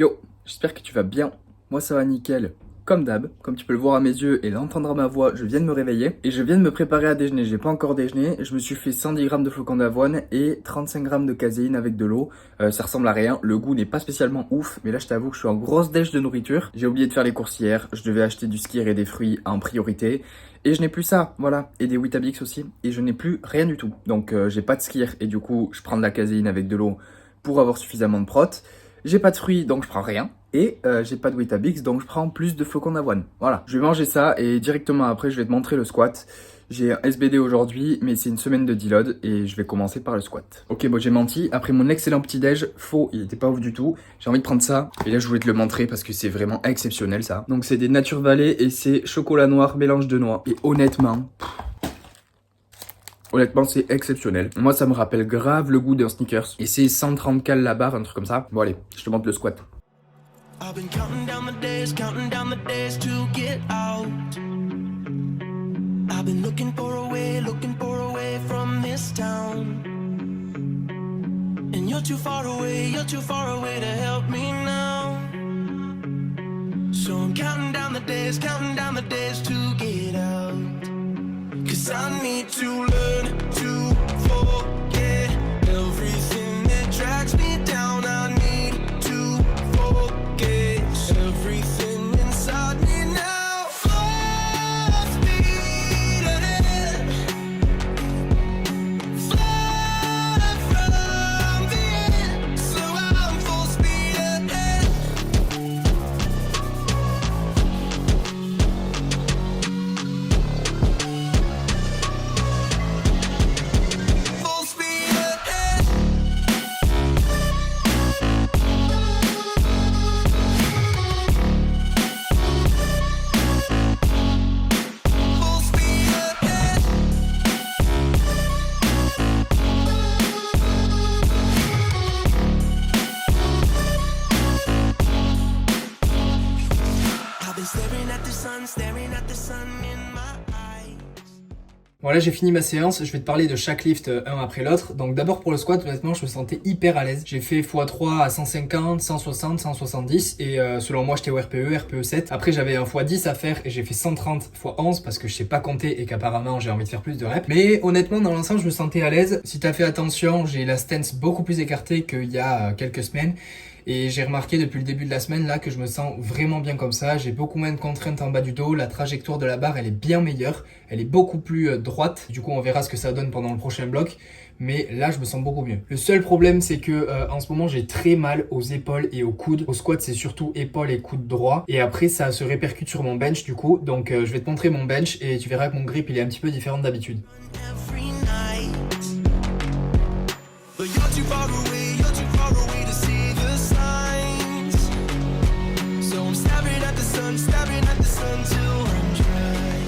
Yo, j'espère que tu vas bien. Moi ça va nickel, comme d'hab. Comme tu peux le voir à mes yeux et l'entendre à ma voix, je viens de me réveiller. Et je viens de me préparer à déjeuner, j'ai pas encore déjeuné. Je me suis fait 110 grammes de flocons d'avoine et 35 grammes de caséine avec de l'eau. Ça ressemble à rien, le goût n'est pas spécialement ouf. Mais là je t'avoue que je suis en grosse dèche de nourriture. J'ai oublié de faire les courses hier, je devais acheter du skir et des fruits en priorité. Et je n'ai plus ça, voilà. Et des Weetabix aussi. Et je n'ai plus rien du tout. Donc j'ai pas de skir et du coup je prends de la caséine avec de l'eau pour avoir suffisamment de prot. J'ai pas de fruits, donc je prends rien. Et j'ai pas de Weetabix, donc je prends plus de flocons d'avoine. Voilà, je vais manger ça et directement après, je vais te montrer le squat. J'ai un SBD aujourd'hui, mais c'est une semaine de deload et je vais commencer par le squat. Ok, bon, j'ai menti. Après mon excellent petit-déj, faux, il était pas ouf du tout. J'ai envie de prendre ça. Et là, je voulais te le montrer parce que c'est vraiment exceptionnel, ça. Donc, c'est des Nature Valley et c'est chocolat noir, mélange de noix. Et honnêtement... Honnêtement, c'est exceptionnel. Moi, ça me rappelle grave le goût d'un Snickers. Et c'est 130 cales la barre, un truc comme ça. Bon, allez, je te montre le squat. I've been counting down the days to get out. I've been looking for a way from this town. And you're too far away to help me now. So I'm counting down the days to get out. 'Cause I need to learn to forget everything that drags me down. I need to forget everything inside me now. Full speed ahead, fly from the end. So I'm full speed ahead. Full speed ahead. Full speed ahead. I've been staring at the sun in my eyes. Bon là j'ai fini ma séance, je vais te parler de chaque lift un après l'autre. Donc d'abord pour le squat, honnêtement je me sentais hyper à l'aise. J'ai fait x3 à 150, 160, 170 et selon moi j'étais au RPE 7. Après j'avais un x10 à faire et j'ai fait 130 x 11 parce que je sais pas compter et qu'apparemment j'ai envie de faire plus de reps. Mais honnêtement dans l'ensemble je me sentais à l'aise. Si t'as fait attention, j'ai la stance beaucoup plus écartée qu'il y a quelques semaines. Et j'ai remarqué depuis le début de la semaine là que je me sens vraiment bien comme ça. J'ai beaucoup moins de contraintes en bas du dos. La trajectoire de la barre elle est bien meilleure. Elle est beaucoup plus droite. Du coup on verra ce que ça donne pendant le prochain bloc. Mais là je me sens beaucoup mieux. Le seul problème c'est que en ce moment j'ai très mal aux épaules et aux coudes. Au squat c'est surtout épaules et coudes droits. Et après ça se répercute sur mon bench du coup. Donc je vais te montrer mon bench et tu verras que mon grip il est un petit peu différent d'habitude. Every night, but you're too far away to see the signs. So I'm staring at the sun till I'm dry.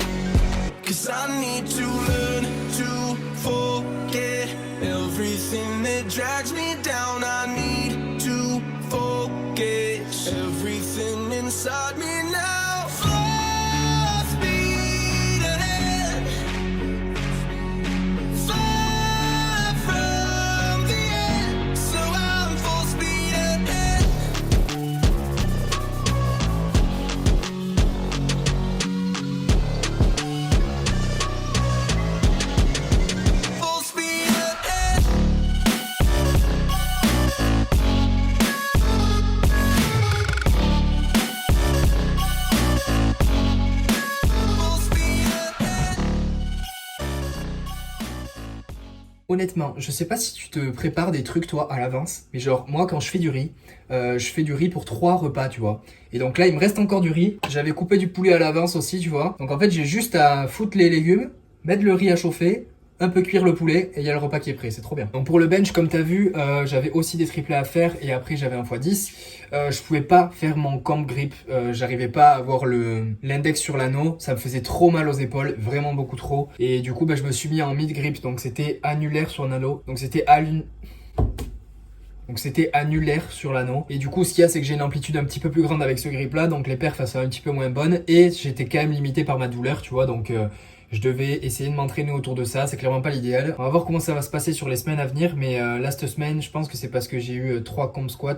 'Cause I need to learn to forget everything that drags me down. I need to forget everything inside me now. Full speed ahead. Fly from the end, so I'm full speed ahead. Full speed ahead. Full speed ahead. Honnêtement, je sais pas si tu te prépares des trucs toi à l'avance, mais genre moi quand je fais du riz pour 3 repas, tu vois. Et donc là il me reste encore du riz. J'avais coupé du poulet à l'avance aussi, tu vois. Donc en fait j'ai juste à foutre les légumes, mettre le riz à chauffer, un peu cuire le poulet et il y a le repas qui est prêt, c'est trop bien. Donc pour le bench comme t'as vu, j'avais aussi des triplés à faire et après j'avais un x10. Je pouvais pas faire mon camp grip, j'arrivais pas à avoir l'index sur l'anneau, ça me faisait trop mal aux épaules, vraiment beaucoup trop. Et du coup je me suis mis en mid grip, donc c'était annulaire sur l'anneau, donc c'était annulaire sur l'anneau. Et du coup, ce qu'il y a, c'est que j'ai une amplitude un petit peu plus grande avec ce grip là, donc les perfs, ça sont un petit peu moins bonnes. Et j'étais quand même limité par ma douleur, tu vois. Donc Je devais essayer de m'entraîner autour de ça, c'est clairement pas l'idéal. On va voir comment ça va se passer sur les semaines à venir, mais là cette semaine, je pense que c'est parce que j'ai eu 3 comp squats.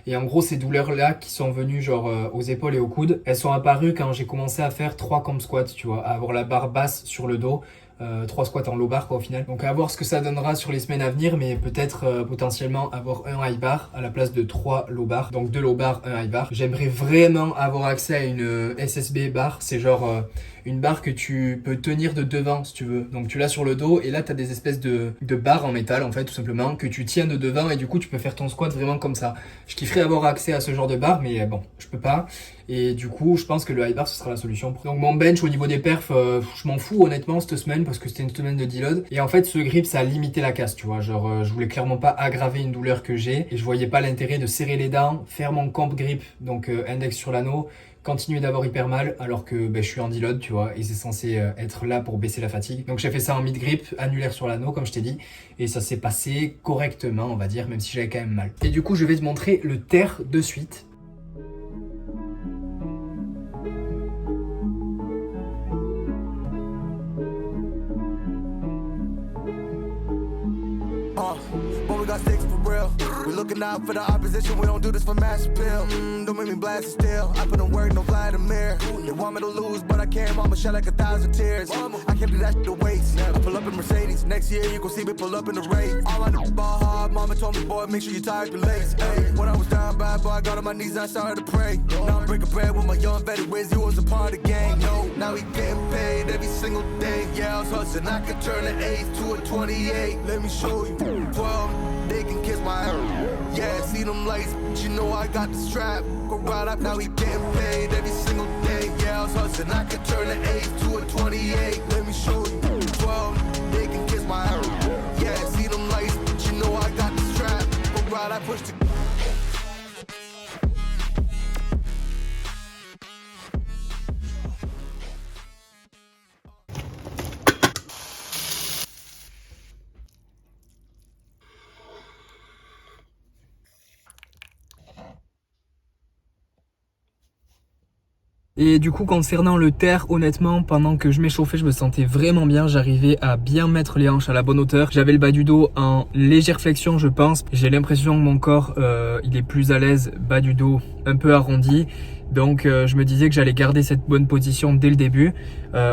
Et en gros, ces douleurs-là qui sont venues genre aux épaules et aux coudes, elles sont apparues quand j'ai commencé à faire 3 comp squats, tu vois, à avoir la barre basse sur le dos. 3 squats en low bar quoi au final. Donc à voir ce que ça donnera sur les semaines à venir, mais peut-être potentiellement avoir un high bar à la place de 3 low bar. Donc 2 low bar, un high bar. J'aimerais vraiment avoir accès à une SSB bar. C'est genre une barre que tu peux tenir de devant si tu veux. Donc tu l'as sur le dos et là tu as des espèces de barres en métal en fait tout simplement que tu tiens de devant et du coup tu peux faire ton squat vraiment comme ça. Je kifferais avoir accès à ce genre de barre mais bon je peux pas. Et du coup, je pense que le high bar, ce sera la solution. Donc mon bench au niveau des perfs, je m'en fous honnêtement cette semaine parce que c'était une semaine de deload. Et en fait, ce grip, ça a limité la casse, tu vois. Genre, je voulais clairement pas aggraver une douleur que j'ai. Et je voyais pas l'intérêt de serrer les dents, faire mon comp grip, donc index sur l'anneau, continuer d'avoir hyper mal alors que je suis en deload, tu vois. Et c'est censé être là pour baisser la fatigue. Donc j'ai fait ça en mid grip, annulaire sur l'anneau, comme je t'ai dit. Et ça s'est passé correctement, on va dire, même si j'avais quand même mal. Et du coup, je vais te montrer le terre de suite. When we got sticks for real, we looking out for the opposition. We don't do this for mass appeal. Don't make me blast it still. I put in work, no Vladimir. They want me to lose, but I can't. Mama shed like 1,000 tears. I can't do that shit to waste. I pull up in Mercedes. Next year you gon' see me pull up in the race. All I do is ball hard. Mama told me, boy, make sure you tie up your lace. Hey, when I was down bad, boy, I got on my knees and I started to pray. Now I'm breaking bread with my young Betty Wiz. He was a part of the gang. No, now he getting paid every single day. Yeah, I was hustling. I could turn an 8 to a 28. Let me show you. 12, they can kiss my ass. Yeah, see them lights, but you know I got the strap. Go right up, now he getting paid every single day. Yeah, I was hustling. I could turn an 8 to a 28. Let me show you. 12, they can kiss my ass. Yeah, see them lights, but you know I got the strap. Go right, I push the. Et du coup, concernant le terre, honnêtement, pendant que je m'échauffais, je me sentais vraiment bien. J'arrivais à bien mettre les hanches à la bonne hauteur. J'avais le bas du dos en légère flexion, je pense. J'ai l'impression que mon corps, il est plus à l'aise, bas du dos un peu arrondi. Donc je me disais que j'allais garder cette bonne position dès le début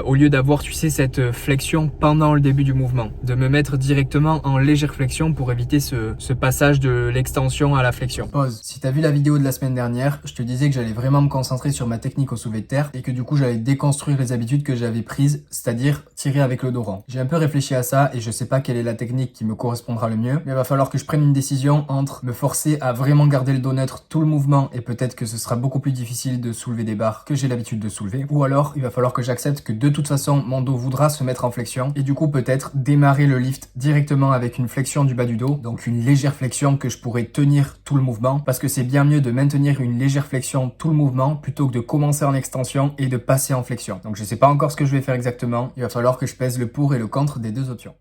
au lieu d'avoir, tu sais, cette flexion pendant le début du mouvement. De me mettre directement en légère flexion pour éviter ce passage de l'extension à la flexion. Pause. Si t'as vu la vidéo de la semaine dernière, je te disais que j'allais vraiment me concentrer sur ma technique au soulevé de terre et que du coup j'allais déconstruire les habitudes que j'avais prises, c'est-à-dire tirer avec le dos rond. J'ai un peu réfléchi à ça et je sais pas quelle est la technique qui me correspondra le mieux, mais il va falloir que je prenne une décision entre me forcer à vraiment garder le dos neutre tout le mouvement et peut-être que ce sera beaucoup plus difficile de soulever des barres que j'ai l'habitude de soulever, ou alors il va falloir que j'accepte que de toute façon mon dos voudra se mettre en flexion et du coup peut-être démarrer le lift directement avec une flexion du bas du dos, donc une légère flexion que je pourrais tenir tout le mouvement, parce que c'est bien mieux de maintenir une légère flexion tout le mouvement plutôt que de commencer en extension et de passer en flexion. Donc je sais pas encore ce que je vais faire exactement, il va falloir que je pèse le pour et le contre des deux options.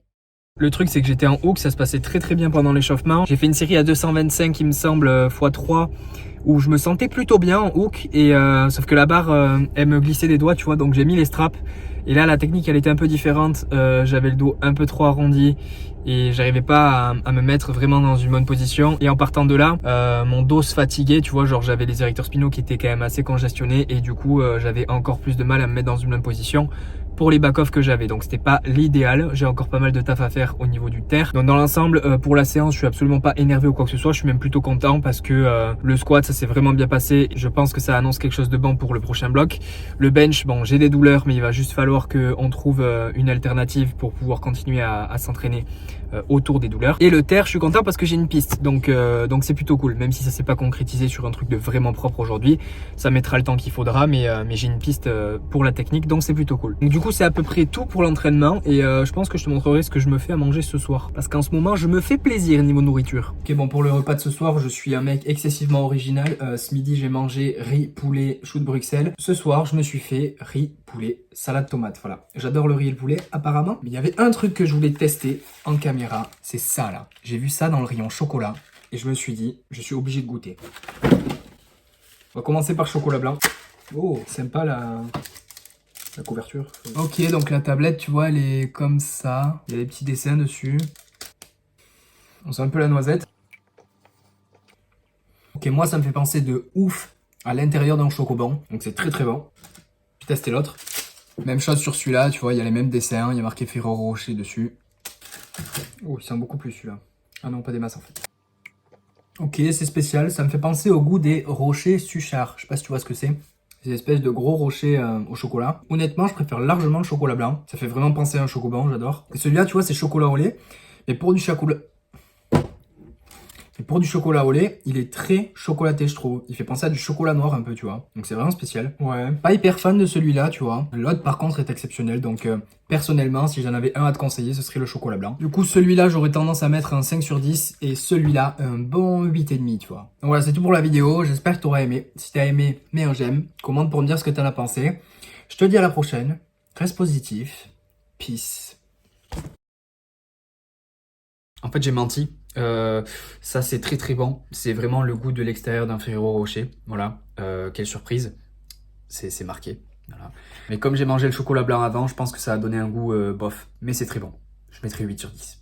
Le truc c'est que j'étais en hook, ça se passait très bien pendant l'échauffement. J'ai fait une série à 225 il me semble x3 où je me sentais plutôt bien en hook et sauf que la barre elle me glissait des doigts, tu vois, donc j'ai mis les straps et là la technique elle était un peu différente. J'avais le dos un peu trop arrondi et j'arrivais pas à me mettre vraiment dans une bonne position, et en partant de là mon dos se fatiguait, tu vois, genre j'avais les érecteurs spinaux qui étaient quand même assez congestionnés et du coup j'avais encore plus de mal à me mettre dans une bonne position pour les back-off que j'avais, donc c'était pas l'idéal. J'ai encore pas mal de taf à faire au niveau du terre. Donc dans l'ensemble pour la séance je suis absolument pas énervé ou quoi que ce soit, je suis même plutôt content parce que le squat ça s'est vraiment bien passé. Je pense que ça annonce quelque chose de bon pour le prochain bloc. Le bench, bon j'ai des douleurs mais il va juste falloir qu'on trouve une alternative pour pouvoir continuer à s'entraîner autour des douleurs. Et le terre je suis content parce que j'ai une piste, donc c'est plutôt cool, même si ça s'est pas concrétisé sur un truc de vraiment propre aujourd'hui. Ça mettra le temps qu'il faudra, mais j'ai une piste pour la technique, donc c'est plutôt cool. Donc du coup c'est à peu près tout pour l'entraînement et je pense que je te montrerai ce que je me fais à manger ce soir, parce qu'en ce moment je me fais plaisir niveau nourriture. Ok, bon, pour le repas de ce soir je suis un mec excessivement original. Ce midi j'ai mangé riz, poulet, chou de Bruxelles. Ce soir je me suis fait riz, poulet, salade tomate. Voilà, j'adore le riz et le poulet apparemment, mais il y avait un truc que je voulais tester en caméra, c'est ça là. J'ai vu ça dans le rayon chocolat et je me suis dit je suis obligé de goûter. On va commencer par chocolat blanc. Oh, sympa la couverture. Ok, donc la tablette, tu vois, elle est comme ça. Il y a des petits dessins dessus. On sent un peu la noisette. Ok, moi, ça me fait penser de ouf à l'intérieur d'un chocoban. Donc c'est très très bon. Je vais tester l'autre. Même chose sur celui-là, tu vois, il y a les mêmes dessins. Il y a marqué Ferrero Rocher dessus. Oh, il sent beaucoup plus celui-là. Ah non, pas des masses en fait. Ok, c'est spécial. Ça me fait penser au goût des rochers Suchard. Je sais pas si tu vois ce que c'est. Des espèces de gros rochers au chocolat. Honnêtement, je préfère largement le chocolat blanc. Ça fait vraiment penser à un chocoban, j'adore. Et celui-là, tu vois, c'est chocolat au lait. Mais pour du chocolat... Et pour du chocolat au lait, il est très chocolaté, je trouve. Il fait penser à du chocolat noir un peu, tu vois. Donc c'est vraiment spécial. Ouais. Pas hyper fan de celui-là, tu vois. L'autre, par contre, est exceptionnel. Donc personnellement, si j'en avais un à te conseiller, ce serait le chocolat blanc. Du coup, celui-là, j'aurais tendance à mettre un 5 sur 10. Et celui-là, un bon 8,5, tu vois. Donc voilà, c'est tout pour la vidéo. J'espère que tu auras aimé. Si t'as aimé, mets un j'aime. Commente pour me dire ce que t'en as pensé. Je te dis à la prochaine. Reste positif. Peace. En fait, j'ai menti. Ça, c'est très très bon. C'est vraiment le goût de l'extérieur d'un Ferrero Rocher. Voilà. Quelle surprise. C'est marqué. Voilà. Mais comme j'ai mangé le chocolat blanc avant, je pense que ça a donné un goût bof. Mais c'est très bon. Je mettrai 8 sur 10.